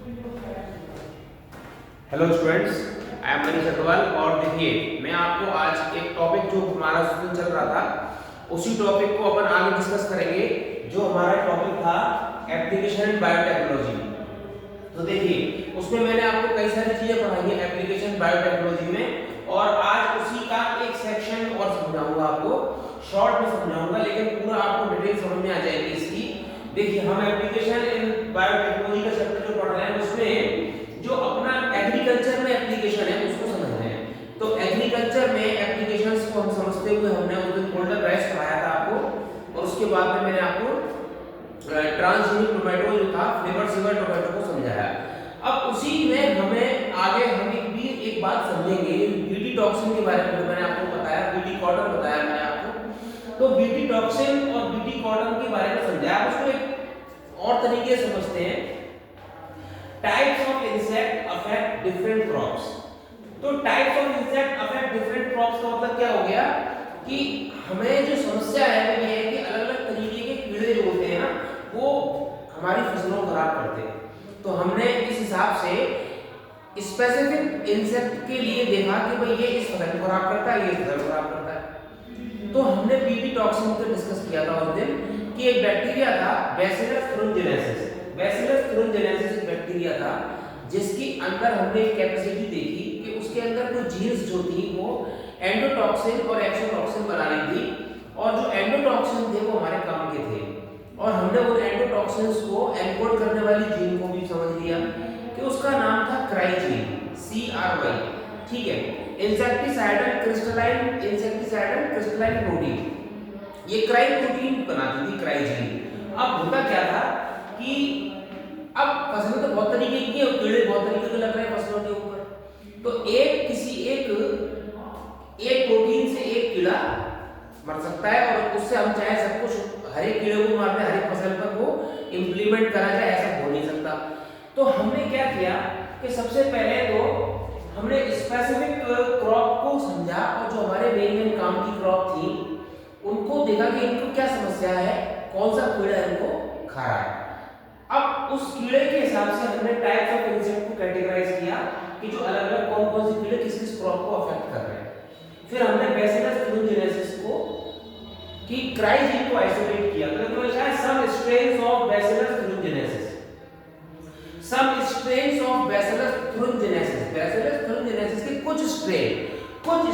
Hello students, I am Manish Agarwal. और देखिए, मैं आपको आज एक टॉपिक जो हमारा उस दिन चल रहा था उसी टॉपिक को अपन आगे डिस्कस करेंगे। जो हमारा टॉपिक था एप्लीकेशन इन बायोटेक्नोलॉजी। तो देखिए, उसमें मैंने आपको कई सारी चीजें पढ़ाई है एप्लीकेशन बायोटेक्नोलॉजी में, और आज उसी का एक सेक्शन और समझाऊंगा आपको। शॉर्ट में समझाऊंगा, लेकिन पूरा आपको डिटेल समझ में आ जाएगी इसकी। देखिए, हम एप्लीकेशन इन बायोटेक्नोलॉजी का चैप्टर जो पढ़ रहे हैं उसमें जो अपना एग्रीकल्चर में एप्लीकेशन है उसको समझ रहे हैं। तो एग्रीकल्चर में एप्लीकेशंस को हम समझते हुए हमने उस दिन फोल्डर राइस पढ़ाया था आपको, और उसके बाद में मैंने आपको ट्रांसजेनिक टोमेटो जो था फ्लेवर सिवर टोमेटो को समझाया। अब उसी में हमें आगे हम एक बात समझेंगे बीटी टॉक्सिन के बारे में। जो मैंने आपको बताया, बीटी कॉटन बताया मैंने आपको, तो बीटी टॉक्सिन और बीटी कॉटन के बारे में समझाया। उसको एक और तरीके से समझते हैं। Types of insect affect different crops. तो types of insect affect different crops का मतलब क्या हो गया कि हमें जो समस्या है वो ये है कि अलग-अलग तरीके के कीड़े जो होते हैं ना वो हमारी फसलों को खराब करते हैं। तो हमने इस हिसाब से स्पेसिफिक इंसेक्ट के लिए देखा कि भाई ये इस फसल को खराब करता है, ये इस फसल को खराब करता है। तो हमने बीटी टॉक्सिन को डिस्कस किया था उस दिन कि एक बैक्टीरिया था बैसिलस thuringiensis। बैसिलस thuringiensis एक बैक्टीरिया था जिसके अंदर हमने एक कैपेसिटी देखी कि उसके अंदर कुछ जीन्स जो थी वो एंडोटॉक्सिन और एक्सोटॉक्सिन बना रही थी, और जो एंडोटॉक्सिन थे वो हमारे काम के थे। और हमने उन एंडोटॉक्सिन्स को एनकोड करने वाली जीन को भी समझ लिया कि उसका नाम था क्राइजीन, CRY। ठीक है, इंसेक्टिसाइडल क्रिस्टलाइन प्रोटीन, ये क्राई प्रोटीन बनाती थी क्राइजीन। अब होता क्या था कि अब फसलें तो बहुत तरीके की है और कीड़े बहुत तरीके के लग रहे हैं फसलों के ऊपर। तो एक प्रोटीन से एक कीड़ा मर सकता है, और उससे हम चाहे सब कुछ हर एक कीड़े को मारते हर एक फसल पर वो इंप्लीमेंट करा जाए, ऐसा हो नहीं सकता। तो हमने क्या किया कि सबसे पहले तो हमने स्पेसिफिक क्रॉप को समझा, और जो हमारे मेन काम की क्रॉप थी उनको देखा कि इनको क्या समस्या है, कौन सा कीड़ा इनको खा रहा है। अब उस कीड़े के हिसाब से हमने टाइप्स ऑफ इंसेक्ट को कैटेगराइज किया कि जो अलग-अलग कौन-कौन से कीड़े किस-किस क्रॉप को अफेक्ट कर रहे हैं। फिर हमने बैसिलस thuringiensis को की क्राइजीन को आइसोलेट किया। तो लिखा है some strains of bacillus thuringiensis, some strains of bacillus thuringiensis। Bacillus thuringiensis के कुछ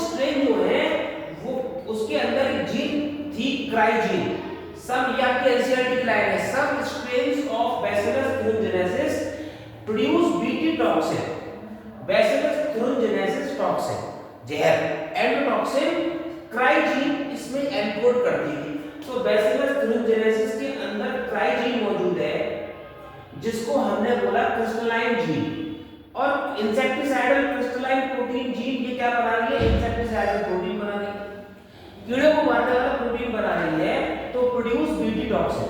स्ट्रेन जो है वो उसके अंदर एक जीन थी क्राइजीन। सम या के एनसीईआरटी की लाइन है, some strains of bacillus thuringiensis produce BT toxin, bacillus thuringiensis toxin जहर, एंडोटॉक्सिन क्राइजीन इसमें एनकोड करती थी। तो बैसिलस thuringiensis के अंदर क्राइजीन मौजूद है जिसको हमने बोला क्रिस्टलाइन जीन, और इंसेक्टिसाइडल क्रिस्टलाइन प्रोटीन जीन ये क्या बना रही है, इंसेक्टिसाइडल प्रोटीन बना रही है, कीड़े को मारने वाला प्रोटीन बना रही है। तो प्रोड्यूस बीटी टॉक्सिन,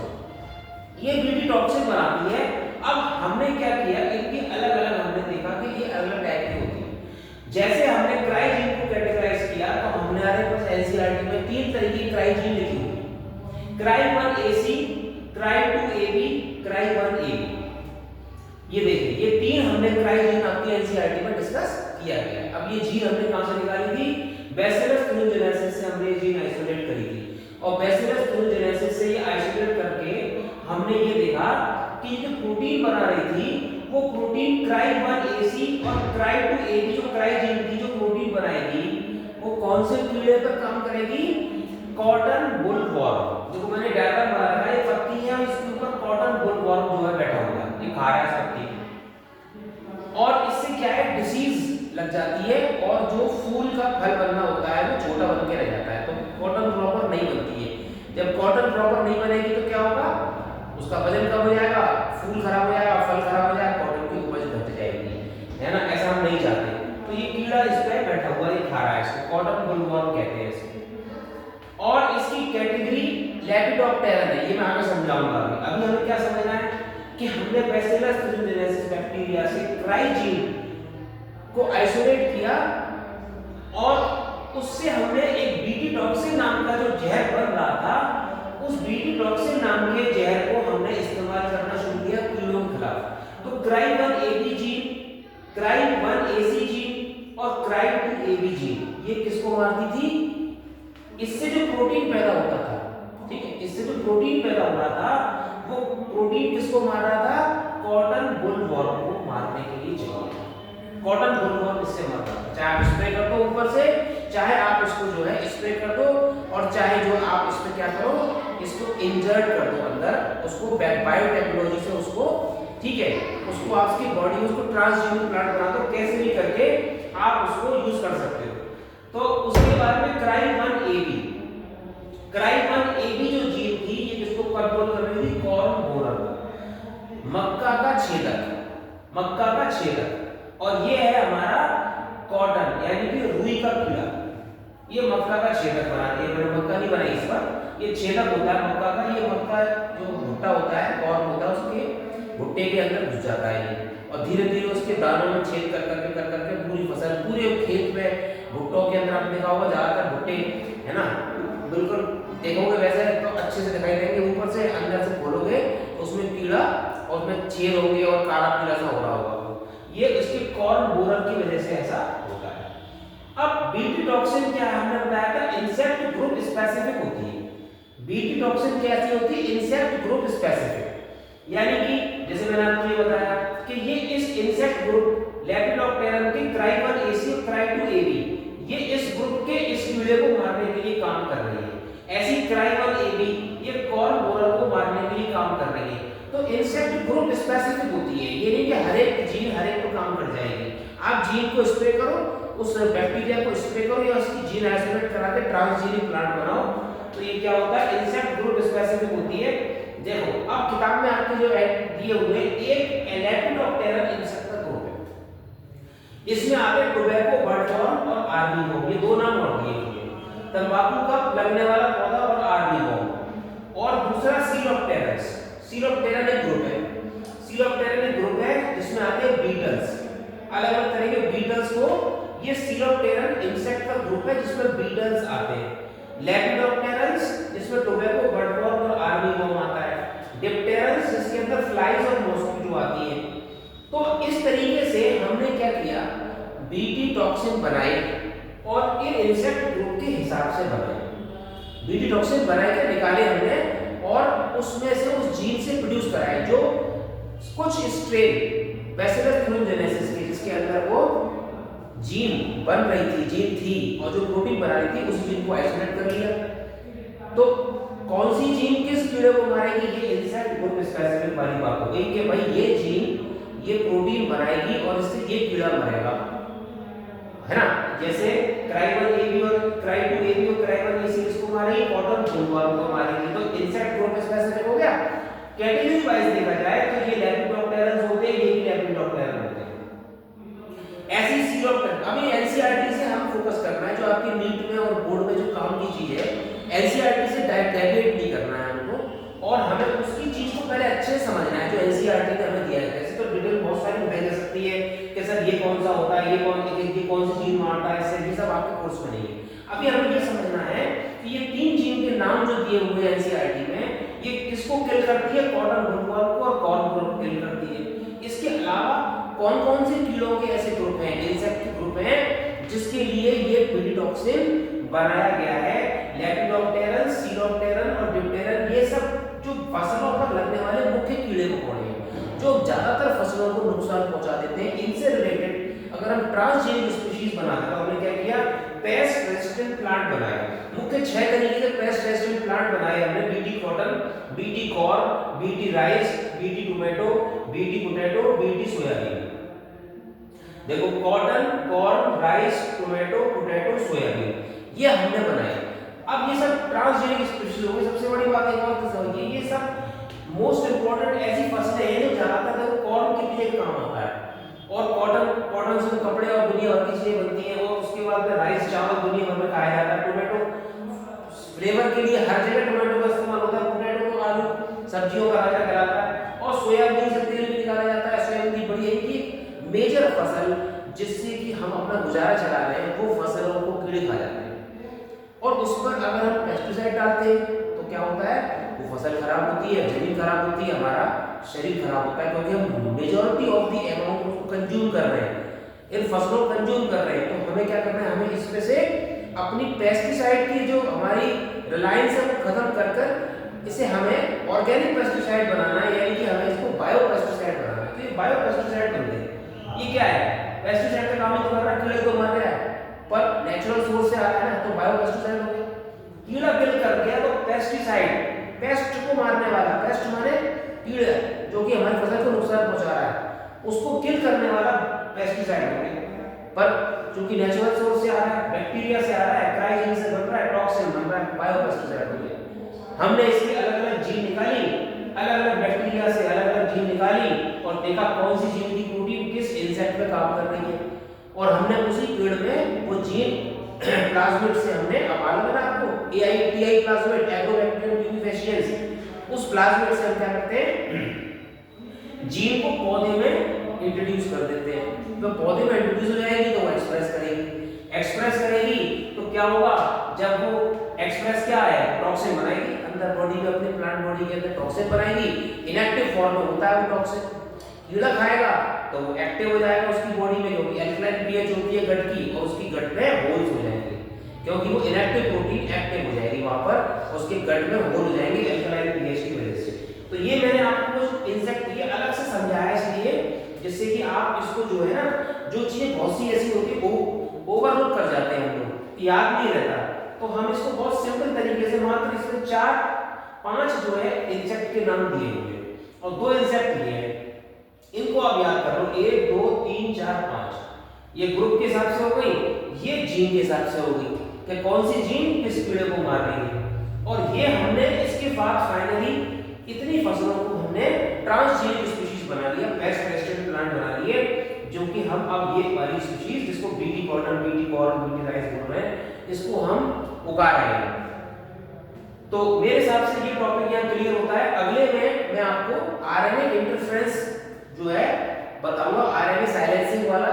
ये बीटी टॉक्सिन बनाती है। अब हमने क्या किया, इनकी अलग-अलग हमने देखा कि ये अलग टाइप की होती है। जैसे हमने क्राइजीन को कैटेगराइज किया तो हमने हमारे पास एनसीईआरटी में 3 तरह की क्राइजीन लिखी हुई, cry 1AC, cry 2AB, cry 1AB। ये देखिए, ये 3 हमने क्राइजीन आपकी एनसीईआरटी में डिस्कस किया गया। अब ये जीन हमने कहां से निकाली थी, बैसिलस thuringiensis से हमने ये जीन आइसोलेट करी थी, और बैसिलस thuringiensis से ये आइसोलेट करके हमने ये देखा कि जो प्रोटीन बना रही थी वो प्रोटीन क्राई 1AC और क्राई 2AB जो क्राइजीन की जो प्रोटीन बनाएगी वो कौन से कीड़े पर काम करेगी, कॉटन बोलवॉर्म। जो मैंने डायग्राम बना रखा है, ये पत्ती है, इसके ऊपर कॉटन बोलवॉर्म जो है बैठा हुआ है, ये खा रहा है पत्ती, और इससे क्या है डिसीज लग जाती है, और जो फूल का फल बनना होता है वो छोटा बन के रह जाता है। तो कॉटन प्रॉपर नहीं बनती है। जब कॉटन प्रॉपर नहीं बनेगी तो क्या होगा, उसका वजन कम हो जाएगा, फूल खराब हो जाएगा, फल खराब हो जाएगा, कॉटन की उपज घट जाएगी, है ना। ऐसा हम नहीं चाहते। तो ये कीड़ा इस पे बैठा हुआ ये खा रहा है, इसको कॉटन बोलवॉर्म कहते हैं इसको। और इसकी कैटेगरी लेपिडोप्टेरन है, ये मैं आगे समझाऊंगा। अभी हमें क्या समझना है कि हमने बैसिलस thuringiensis बैक्टीरिया से क्राइजीन को आइसोलेट किया, और उससे हमने एक बीटी टॉक्सिन नाम का जो जहर बन रहा था, उस बीटी टॉक्सिन नाम के जहर को हमने इस्तेमाल करना शुरू किया कीड़ों के खिलाफ। तो क्राइ1AB जीन, क्राइ1AC जीन और क्राइ2AB जीन ये किसको मारती थी? इससे जो प्रोटीन पैदा होता था, ठीक है, इससे जो प्रोटीन पैदा हो रहा था वो प्रोटीन किसको मार रहा था? कॉटन बोलवॉर्म को मारने के लिए चाहिए। कॉटन बोलवॉर्म इससे मार रहा था। चाहे आप स्प्रे कर दो ऊपर से, चाहे आप इसको जो है स्प्रे कर दो, और चाहे जो आप इसमें क्या करो, इसको इंजर्ट कर दो अंदर, उसको बायोटेक्नोलॉजी से उसको, ठीक है, उसको आपकी बॉडी में उसको ट्रांसजेनिक प्लांट बना दो, कैसे भी करके आप उसको यूज कर सकते हो। तो उसके बाद में क्राइ1AB, क्राइ1AB जो जीन थी ये किसको कंट्रोल कर रही थी? कॉर्न बोरर, मक्का का छेदक, मक्का का छेदक। और ये है हमारा कॉटन यानी कि रुई का कीड़ा, ये मक्का का छेदक बना रही है। मैंने मक्का नहीं बनाई इस बार, ये छेदक होता है मक्का का। ये मक्का जो भुट्टा होता है, कॉर्न होता है, उसके भुट्टे के अंदर घुस जाता है ये, और धीरे धीरे उसके दानों में छेद कर करके पूरी फसल, पूरे खेत में भुट्टों के अंदर आपने देखा होगा ज्यादातर भुट्टे है ना, बिल्कुल देखोगे वैसे तो अच्छे से दिखाई देंगे, ऊपर से अंदर से खोलोगे तो उसमें कीड़ा और उसमें छेद होंगे और काला पीला सा हो रहा होगा। ये इसके कॉर्न बोरर की वजह से ऐसा होता है। अब बीटी टॉक्सिन क्या है? हमने बताया था इंसेक्ट ग्रुप स्पेसिफिक होती है। बीटी टॉक्सिन कैसी होती है? इंसेक्ट ग्रुप स्पेसिफिक, यानी कि जैसे मैंने आपको ये बताया कि ये इस इंसेक्ट ग्रुप लेपिडोप्टेरम के क्राइ1AC और क्राइ2AB ये इस ग्रुप के इस कीड़े को मारने के लिए काम कर रही है। ऐसी क्राइ1AB ये कॉर्न बोरर को मारने के लिए काम कर रही है। तो इंसेक्ट ग्रुप स्पेसिफिक होती है, ये नहीं कि हर एक जीन हर एक को काम कर जाएगी। आप जीन को स्प्रे करो, उस बैक्टीरिया को स्प्रे करो या उसकी जीन आइसोलेट करा के ट्रांसजेनिक प्लांट बनाओ, तो ये क्या होता है? इंसेक्ट ग्रुप स्पेसिफिक होती है। देखो अब किताब में आपके जो दिए हुए एक लेपिडोप्टेरम इंसेक्ट का ग्रुप है, इसमें आते टोबैको, बर्डवॉर्म और आर्मीवॉर्म, ये दो नाम और दिए हुए हैं, तंबाकू का लगने वाला पौधा और आर्मीवॉर्म। और दूसरा सीलोप्टेरस, सीलोप्टेरन एक ग्रुप है, सीलोप्टेरन एक ग्रुप है जिसमें आते हैं बीटल्स, अलग अलग तरह के बीटल्स को, ये सीलोप्टेरन इंसेक्ट का ग्रुप है जिसमें बीटल्स आते हैं। लेपिडोप्टेरस जिसमें टोबैको, बर्डवॉर्म और आर्मीवॉर्म आता है। डिप्टेरस जिसके अंदर फ्लाइज और मॉस्किटो आती है। तो इस तरीके से हमने क्या किया? बीटी टॉक्सिन बनाए और इन इंसेक्ट ग्रुप के हिसाब से बनाए। बीटी टॉक्सिन बनाए के निकाले हमने और उसमें से उस जीन से प्रोड्यूस कराए जो कुछ स्ट्रेन बैसिलस थ्यूरोजेनेसिस के, जिसके अंदर वो जीन बन रही थी, जीन थी और जो प्रोटीन बना रही थी, उस जीन को आइसोलेट कर लिया। तो कौन सी जीन किस कीड़े को मारेगी? ये इंसेक्ट ग्रुप स्पेसिफिक वाली बात हो गई कि भाई ये जीन ये प्रोटीन बनाएगी और इससे ये कीड़ा मरेगा, है ना। जैसे क्राइ1AB और क्राइ2AB और क्राइ1AC इसको मारेगी, कॉटन बोलवॉर्म को मारेगी। तो इंसेक्ट ग्रुप स्पेसिफिक हो गया। कैटेगरी वाइज देखा जाए तो ये लेपिडोप्टेरन होते हैं, ये भी लेपिडोप्टेरन होते हैं। ऐसी सीलोप्टेरन, अभी एनसीईआरटी से हम फोकस करना है, जो आपकी नीट में और बोर्ड में जो काम की चीज है, एनसीईआरटी से डेविएट नहीं करना है हमको, और हमें उसकी चीज को पहले अच्छे से समझना है जो एनसीईआरटी ने हमें दिया है। वैसे तो डिटेल बहुत सारी बताई जा सकती है कि सर ये कौन सा होता है, ये कौन सी जीन मारता है, इससे ये सब आपके कोर्स में नहीं है। अभी हमें ये समझना है कि ये तीन जीन के नाम जो दिए हुए हैं एनसीईआरटी में, ये किसको किल करती है? कॉटन बोलवॉर्म को और कॉर्न बोरर को किल करती है। इसके अलावा कौन कौन से कीड़ों के ऐसे ग्रुप हैं, इंसेक्ट ग्रुप हैं, जिसके लिए ये बीटी टॉक्सिन बनाया गया है? लेपिडोप्टेरन, सीलोप्टेरन और डिप्टेरन, ये सब जो फसलों पर लगने वाले मुख्य कीड़े मकोड़े हैं जो ज्यादातर फसलों को नुकसान पहुंचा देते हैं। इनसे रिलेटेड अगर हम ट्रांसजेनिक स्पीशीज बनाते हैं, तो हमने क्या किया? पेस्ट रेजिस्टेंट प्लांट बनाए। मुख्य 6 तरीके के पेस्ट रेजिस्टेंट प्लांट बनाए हमने। BT cotton, BT corn, BT rice, BT tomato, BT potato, BT soybean. देखो cotton, corn, rice, tomato, potato, soybean, ये हमने बनाए। अब ये सब ट्रांसजेनिक स्पीशीज हो गई। सबसे बड़ी बात एक और तो समझिए, ये सब मोस्ट इंपोर्टेंट ऐसी फसलें हैं जो ज्यादातर देखो कॉर्न के लिए काम आता है, और कॉटन से कपड़े और दुनिया भर की चीजें बनती हैं, और उसके बाद में राइस, चावल दुनिया भर में खाया जाता है। टोमेटो फ्लेवर के लिए हर जगह टोमेटो का इस्तेमाल होता है। पोटैटो को आलू सब्जियों का राजा कहलाता है, और सोयाबीन से तेल भी निकाला जाता है। सोयाबीन की बड़ी एक मेजर फसल जिससे कि हम अपना गुजारा चला रहे हैं, वो फसलों को कीड़े खा जाते हैं, और उस पर अगर हम पेस्टिसाइड डालते हैं तो क्या होता है? वो फसल खराब होती है, जमीन खराब होती है, हमारा शरीर खराब होता है, क्योंकि हम मेजॉरिटी ऑफ द अमाउंट उसको कंज्यूम कर रहे हैं, इन फसलों को कंज्यूम कर रहे हैं। तो हमें क्या करना है, हमें इसमें से अपनी पेस्टिसाइड की जो हमारी रिलायंस है वो खत्म कर कर इसे हमें ऑर्गेनिक पेस्टिसाइड बनाना है, यानी कि हमें इसको बायो पेस्टिसाइड बनाना है। तो ये बायो पेस्टिसाइड बन गए। ये क्या है, पेस्टिसाइड का काम ही तो कर रहा है, कीड़े को मार रहा है, पर नेचुरल सोर्स से आ रहा है ना, तो बायो पेस्टिसाइड हो गया। कीड़ा किल कर गया तो पेस्टिसाइड, पेस्ट को मारने वाला, पेस्ट माने कीड़ा जो कि हमारी फसल को नुकसान पहुंचा रहा है, उसको किल करने वाला पेस्टिसाइड हो गया। पर क्योंकि नेचुरल सोर्स से आ रहा है, बैक्टीरिया से आ रहा है, क्राइजीन से बन रहा है, टॉक्सिन बन रहा है, बायो पेस्टिसाइड हो गया। हमने इसकी अलग-अलग जीन निकाली, अलग-अलग बैक्टीरिया से अलग-अलग जीन निकाली और देखा कौन सी जीन की प्रोटीन किस इंसेक्ट पे काम कर रही है, और हमने उसी पेड़ में वो जीन प्लाज्मिड से हमने अब मालूम है आपको AITI प्लाज्मिड, एग्रोबैक्टीरियम ट्यूबिफेशियंस, उस प्लाज्मिड से हम क्या करते हैं, जीन को पौधे में इंट्रोड्यूस कर देते हैं। तो पौधे में इंट्रोड्यूस हो जाएगी तो वो एक्सप्रेस करेगी, एक्सप्रेस करेगी तो क्या होगा, जब वो एक्सप्रेस क्या है, टॉक्सिन बनाएगी अंदर बॉडी में, अपने प्लांट बॉडी के अंदर टॉक्सिन बनाएगी। इनएक्टिव फॉर्म में होता है वो टॉक्सिन, कीड़ा खाएगा तो वो एक्टिव हो जाएगा उसकी बॉडी में, क्योंकि अल्कलाइन पीएच होती है गट की, और उसकी गट में होल्स हो जाएंगे, क्योंकि वो इनएक्टिव प्रोटीन एक्टिव हो जाएगी वहां पर, उसके गट में होल हो जाएंगे अल्कलाइन पीएच की वजह से। तो ये मैंने आपको कुछ इंसेक्ट ये अलग से समझाया इसलिए, जिससे कि आप इसको जो है ना, जो चीजें बहुत सी ऐसी होती है वो ओवरलुक कर जाते हैं हम लोग, याद नहीं रहता, तो हम इसको बहुत सिंपल तरीके से, मात्र इसमें 4-5 जो है इंसेक्ट के नाम दिए हुए और 2 इंसेक्ट दिए हैं, इनको आप याद कर लो, 1 2 3 4 5, ये ग्रुप के हिसाब से हो गई, ये जीन के हिसाब से हो गई कि कौन सी जीन किस कीड़े को मार रही है। और ये हमने इसके बाद फाइनली इतनी फसलों को हमने ट्रांसजेनिक स्पीशीज बना लिया, पेस्ट रेजिस्टेंट प्लांट बना लिए, जो कि हम अब ये वाली स्पीशीज जिसको BT cotton, BT corn, BT rice बोल रहे हैं, इसको हम उगा रहे हैं। तो मेरे हिसाब से ये टॉपिक यहाँ क्लियर होता है। अगले में मैं आपको आरएनए इंटरफेरेंस जो है बताऊंगा, आरएनए साइलेंसिंग वाला,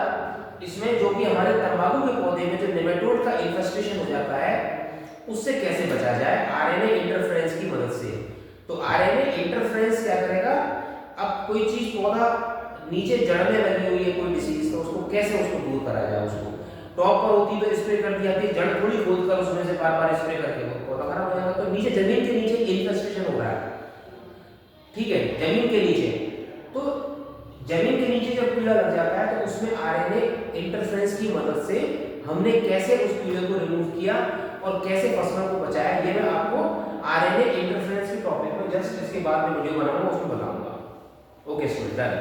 इसमें जो कि हमारे तंबाकू के पौधे में जो नेमेटोड का इन्फेस्टेशन हो जाता है उससे कैसे बचा जाए आरएनए इंटरफेरेंस की मदद से। तो आरएनए इंटरफेरेंस क्या करेगा, अब कोई चीज पौधा नीचे जड़ में लगी हुई है कोई डिसीज, तो उसको कैसे उसको दूर करा जाए, उसको टॉप पर होती तो स्प्रे कर दिया, जड़ थोड़ी खोद कर उसमें से बार-बार स्प्रे करके पौधा खराब हो जाएगा। तो नीचे जमीन के नीचे इन्फेस्टेशन हो रहा है, ठीक है, जमीन के नीचे, तो जमीन के नीचे जब कीड़ा लग जाता है तो उसमें आरएनए इंटरफेरेंस की मदद से हमने कैसे उस कीड़े को रिमूव किया और कैसे फसलों को बचाया, ये मैं आपको आरएनए इंटरफेरेंस के टॉपिक में जस्ट इसके बाद में वीडियो बनाऊंगा, उसमें बताऊंगा। Okay student, done.